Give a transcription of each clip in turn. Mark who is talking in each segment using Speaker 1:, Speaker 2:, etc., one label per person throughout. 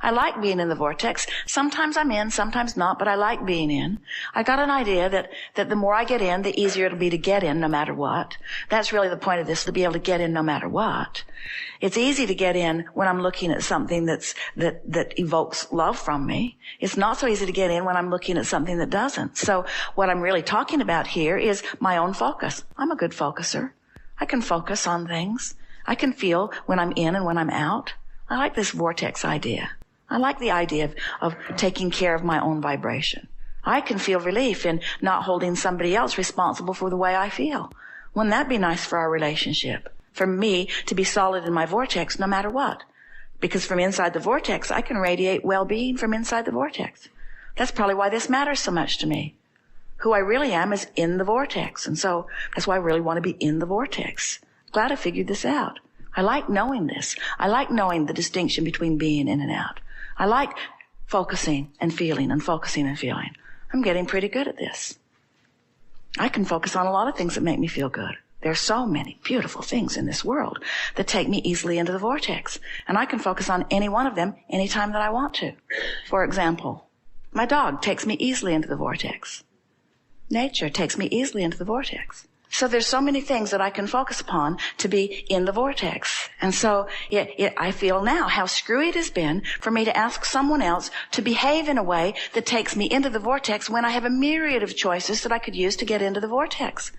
Speaker 1: I like being in the vortex. Sometimes I'm in, sometimes not, but I like being in. I got an idea that the more I get in, the easier it'll be to get in no matter what. That's really the point of this, to be able to get in no matter what. It's easy to get in when I'm looking at something that evokes love from me. It's not so easy to get in when I'm looking at something that doesn't. So what I'm really talking about here is my own focus. I'm a good focuser. I can focus on things. I can feel when I'm in and when I'm out. I like this vortex idea. I like the idea of taking care of my own vibration. I can feel relief in not holding somebody else responsible for the way I feel. Wouldn't that be nice for our relationship? For me to be solid in my vortex no matter what. Because from inside the vortex, I can radiate well-being from inside the vortex. That's probably why this matters so much to me. Who I really am is in the vortex. And so that's why I really want to be in the vortex. Glad I figured this out. I like knowing this. I like knowing the distinction between being in and out. I like focusing and feeling and focusing and feeling. I'm getting pretty good at this. I can focus on a lot of things that make me feel good. There are so many beautiful things in this world that take me easily into the vortex. And I can focus on any one of them anytime that I want to. For example, my dog takes me easily into the vortex. Nature takes me easily into the vortex. So there's so many things that I can focus upon to be in the vortex. And so I feel now how screwy it has been for me to ask someone else to behave in a way that takes me into the vortex when I have a myriad of choices that I could use to get into the vortex.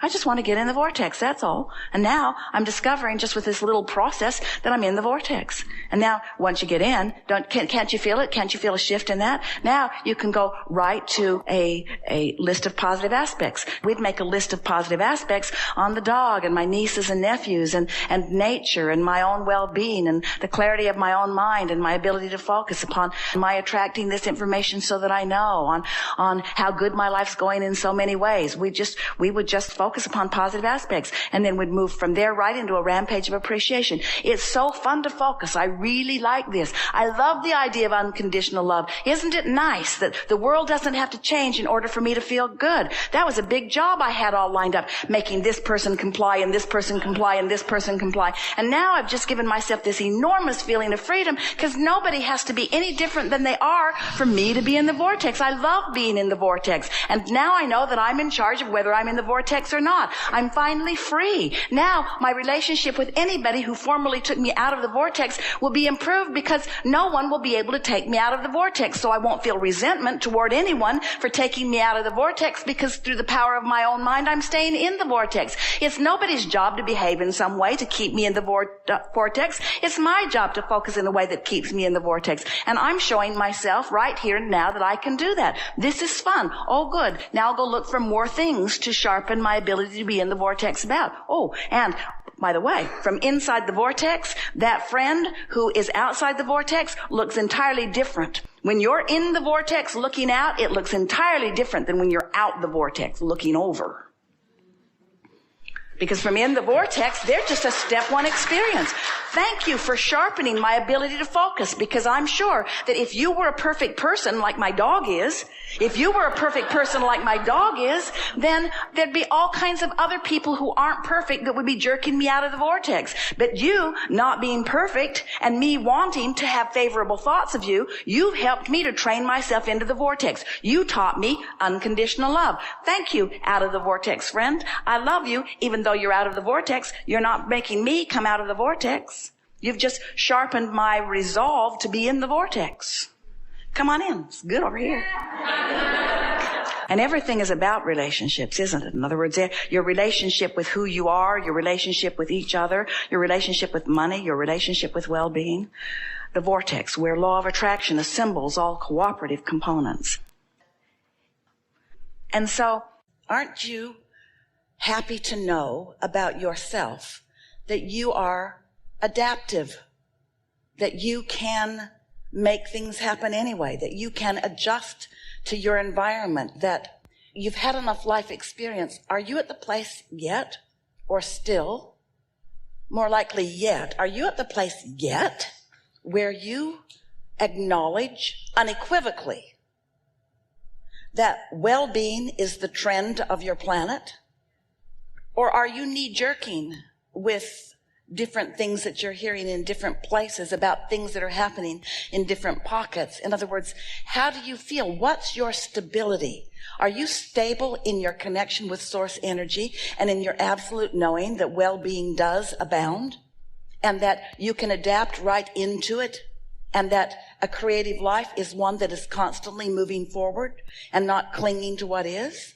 Speaker 1: I just want to get in the vortex, that's all. And now I'm discovering just with this little process that I'm in the vortex. And now once you get in, can't you feel it? Can't you feel a shift in that? Now you can go right to a list of positive aspects. We'd make a list of positive aspects on the dog and my nieces and nephews and nature and my own well-being and the clarity of my own mind and my ability to focus upon my attracting this information so that I know on how good my life's going in so many ways. We would just focus upon positive aspects and then we'd move from there right into a rampage of appreciation. It's so fun to focus. I really like this. I love the idea of unconditional love. Isn't it nice that the world doesn't have to change in order for me to feel good? That was a big job I had all lined up, making this person comply and this person comply and this person comply. And now I've just given myself this enormous feeling of freedom because nobody has to be any different than they are for me to be in the vortex. I love being in the vortex. And now I know that I'm in charge of whether I'm in the vortex or not. I'm finally free. Now my relationship with anybody who formerly took me out of the vortex will be improved because no one will be able to take me out of the vortex. So I won't feel resentment toward anyone for taking me out of the vortex because through the power of my own mind, I'm staying in the vortex. It's nobody's job to behave in some way to keep me in the vortex. It's my job to focus in a way that keeps me in the vortex. And I'm showing myself right here and now that I can do that. This is fun. Oh, good. Now I'll go look for more things to sharpen my ability to be in the vortex about. Oh, and by the way, from inside the vortex, that friend who is outside the vortex looks entirely different. When you're in the vortex looking out, it looks entirely different than when you're out the vortex looking over. Because from in the vortex, they're just a step one experience. Thank you for sharpening my ability to focus, because I'm sure that if you were a perfect person like my dog is, if you were a perfect person like my dog is, then there'd be all kinds of other people who aren't perfect that would be jerking me out of the vortex. But you, not being perfect, and me wanting to have favorable thoughts of you, you've helped me to train myself into the vortex. You taught me unconditional love. Thank you, out of the vortex friend. I love you, even though you're out of the vortex. You're not making me come out of the vortex. You've just sharpened my resolve to be in the vortex. Come on in. It's good over here. And everything is about relationships, isn't it? In other words, your relationship with who you are, your relationship with each other, your relationship with money, your relationship with well-being. The vortex, where law of attraction assembles all cooperative components. And so, aren't you happy to know about yourself that you are adaptive, that you can make things happen anyway, that you can adjust to your environment, that you've had enough life experience? Are you at the place yet, or still? More likely yet. Are you at the place yet where you acknowledge unequivocally that well-being is the trend of your planet? Or are you knee-jerking with different things that you're hearing in different places about things that are happening in different pockets. In other words, how do you feel? What's your stability? Are you stable in your connection with source energy and in your absolute knowing that well-being does abound and that you can adapt right into it and that a creative life is one that is constantly moving forward and not clinging to what is?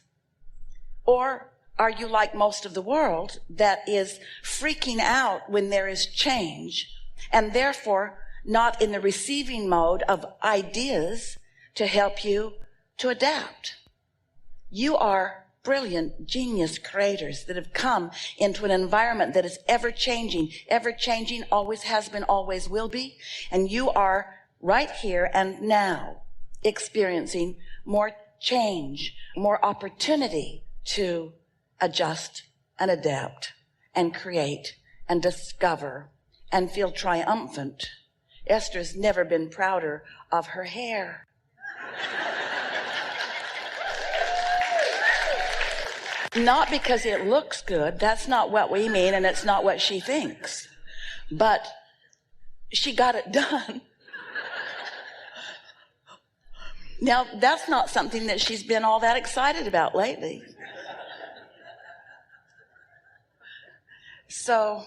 Speaker 1: Or are you like most of the world that is freaking out when there is change and therefore not in the receiving mode of ideas to help you to adapt? You are brilliant, genius creators that have come into an environment that is ever changing, always has been, always will be. And you are right here and now experiencing more change, more opportunity to adjust and adapt and create and discover and feel triumphant. Esther's never been prouder of her hair. Not because it looks good. That's not what we mean, and it's not what she thinks. But she got it done. Now, that's not something that she's been all that excited about lately. So,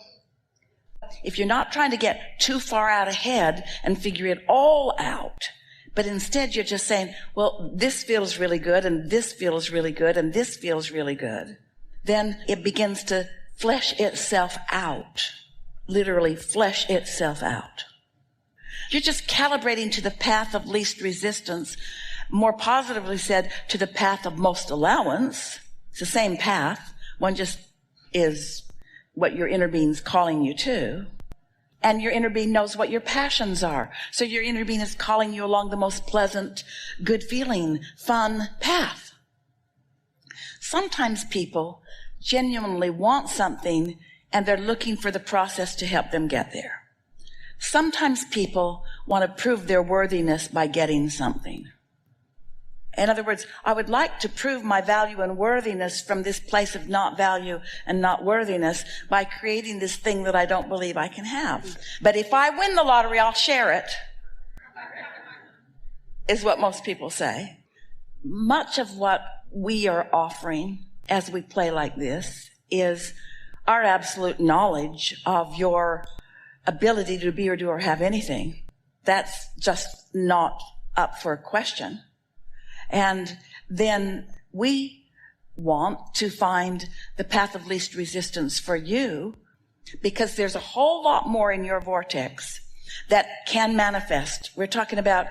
Speaker 1: if you're not trying to get too far out ahead and figure it all out, but instead you're just saying, well, this feels really good, and this feels really good, and this feels really good, then it begins to flesh itself out. Literally flesh itself out. You're just calibrating to the path of least resistance. More positively said, to the path of most allowance. It's the same path. One just is what your inner being's calling you to. And your inner being knows what your passions are. So your inner being is calling you along the most pleasant, good feeling, fun path. Sometimes people genuinely want something and they're looking for the process to help them get there. Sometimes people want to prove their worthiness by getting something. In other words, I would like to prove my value and worthiness from this place of not value and not worthiness by creating this thing that I don't believe I can have. But if I win the lottery, I'll share it, is what most people say. Much of what we are offering as we play like this is our absolute knowledge of your ability to be or do or have anything. That's just not up for a question. And then we want to find the path of least resistance for you because there's a whole lot more in your vortex that can manifest. We're talking about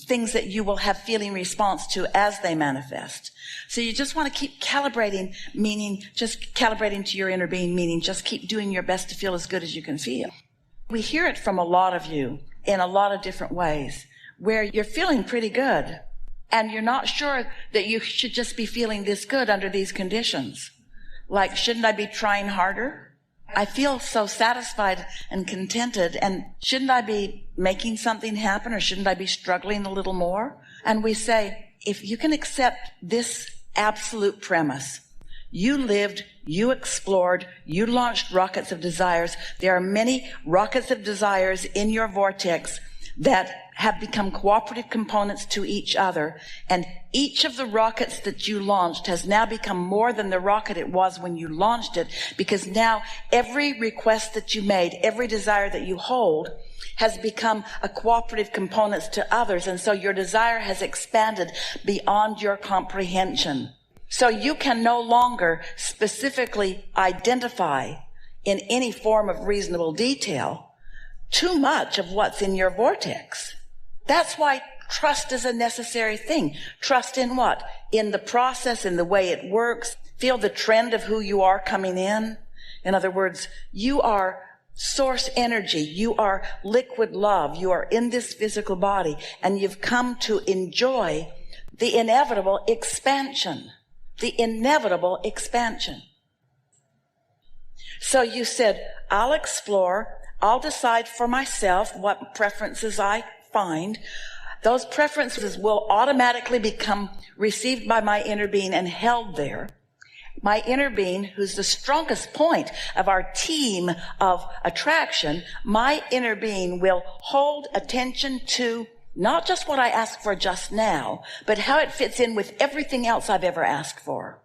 Speaker 1: things that you will have feeling response to as they manifest. So you just want to keep calibrating, meaning just calibrating to your inner being, meaning just keep doing your best to feel as good as you can feel. We hear it from a lot of you in a lot of different ways where you're feeling pretty good. And you're not sure that you should just be feeling this good under these conditions. Like, shouldn't I be trying harder? I feel so satisfied and contented. And shouldn't I be making something happen, or shouldn't I be struggling a little more? And we say, if you can accept this absolute premise, you lived, you explored, you launched rockets of desires. There are many rockets of desires in your vortex that have become cooperative components to each other. And each of the rockets that you launched has now become more than the rocket it was when you launched it, because now every request that you made, every desire that you hold has become a cooperative component to others. And so your desire has expanded beyond your comprehension. So you can no longer specifically identify in any form of reasonable detail too much of what's in your vortex. That's why trust is a necessary thing. Trust in what? In the process, in the way it works. Feel the trend of who you are coming in. In other words, you are source energy. You are liquid love. You are in this physical body, and you've come to enjoy the inevitable expansion. The inevitable expansion. So you said, I'll explore, I'll decide for myself what preferences I find. Those preferences will automatically become received by my inner being and held there. my inner being, who's the strongest point of our team of attraction, my inner being will hold attention to not just what I asked for just now, but how it fits in with everything else I've ever asked for.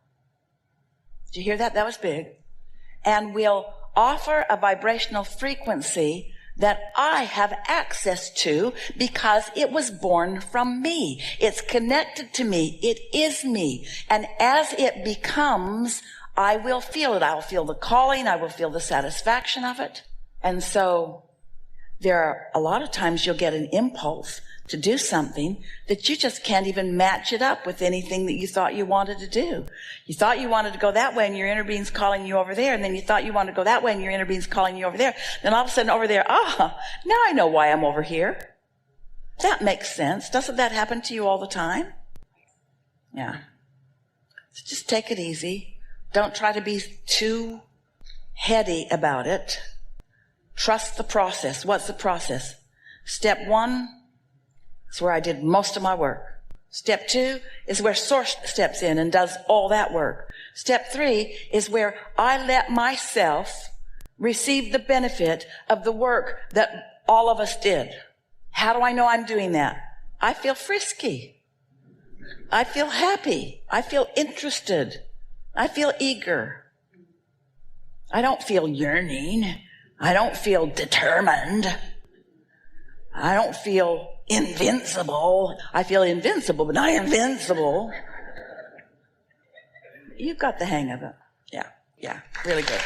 Speaker 1: Did you hear that? That was big. And will offer a vibrational frequency that I have access to because it was born from me. It's connected to me. It is me. And as it becomes, I will feel it. I'll feel the calling. I will feel the satisfaction of it. And so there are a lot of times you'll get an impulse to do something that you just can't even match it up with anything that you thought you wanted to do. You thought you wanted to go that way and your inner being's calling you over there, and then you thought you wanted to go that way and your inner being's calling you over there. Then all of a sudden over there, now I know why I'm over here. That makes sense. Doesn't that happen to you all the time? Yeah. So just take it easy. Don't try to be too heady about it. Trust the process. What's the process? Step 1 is where I did most of my work. Step 2 is where Source steps in and does all that work. Step 3 is where I let myself receive the benefit of the work that all of us did. How do I know I'm doing that? I feel frisky. I feel happy. I feel interested. I feel eager. I don't feel yearning. I don't feel determined. I don't feel invincible. I feel invincible, but not invincible. You've got the hang of it. Yeah, really good.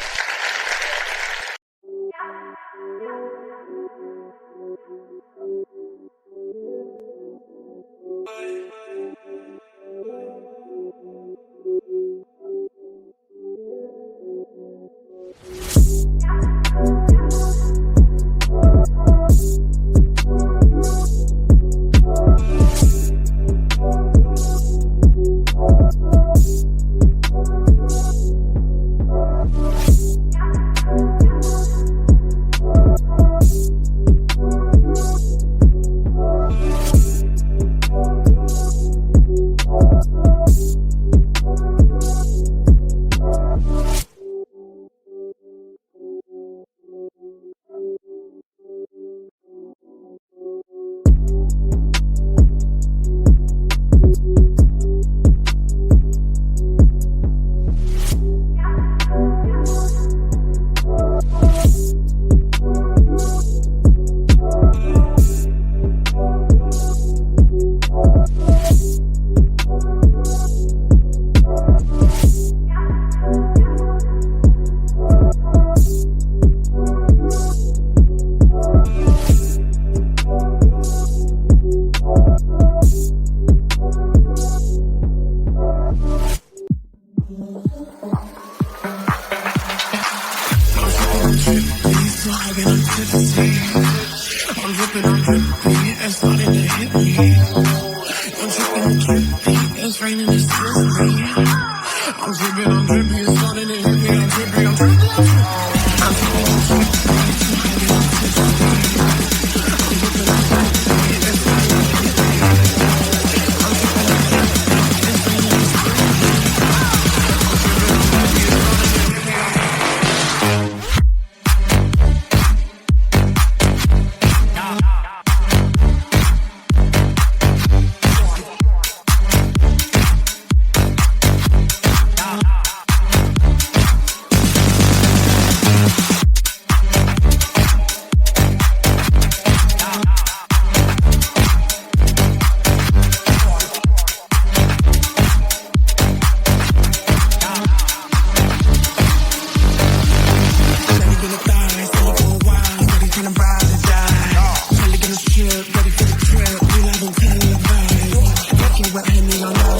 Speaker 2: Ready for the trip, we live in televised. Lucky what hit me on